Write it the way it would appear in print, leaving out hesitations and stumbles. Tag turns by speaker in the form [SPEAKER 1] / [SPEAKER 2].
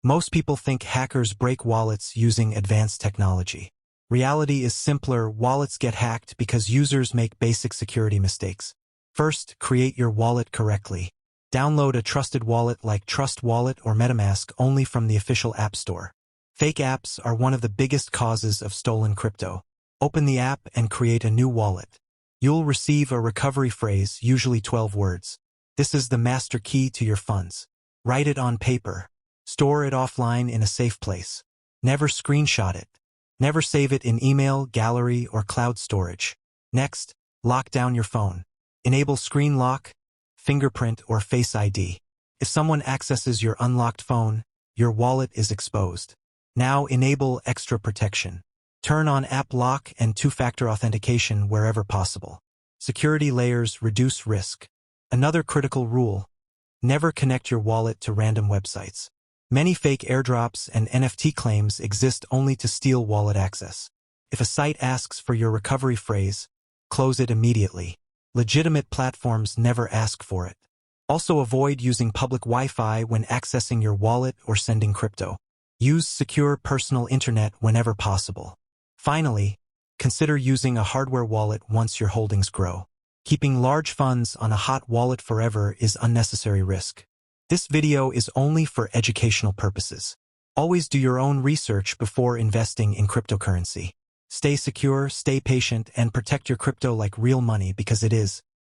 [SPEAKER 1] Most people think hackers break wallets using advanced technology. Reality is simpler. Wallets get hacked because users make basic security mistakes. First, create your wallet correctly. Download a trusted wallet like Trust Wallet or MetaMask only from the official App Store. Fake apps are one of the biggest causes of stolen crypto. Open the app and create a new wallet. You'll receive a recovery phrase, usually 12 words. This is the master key to your funds. Write it on paper. Store it offline in a safe place. Never screenshot it. Never save it in email, gallery, or cloud storage. Next, lock down your phone. Enable screen lock, fingerprint, or Face ID. If someone accesses your unlocked phone, your wallet is exposed. Now enable extra protection. Turn on app lock and two-factor authentication wherever possible. Security layers reduce risk. Another critical rule: never connect your wallet to random websites. Many fake airdrops and NFT claims exist only to steal wallet access. If a site asks for your recovery phrase, close it immediately. Legitimate platforms never ask for it. Also avoid using public Wi-Fi when accessing your wallet or sending crypto. Use secure personal internet whenever possible. Finally, consider using a hardware wallet once your holdings grow. Keeping large funds on a hot wallet forever is unnecessary risk. This video is only for educational purposes. Always do your own research before investing in cryptocurrency. Stay secure, stay patient, and protect your crypto like real money because it is.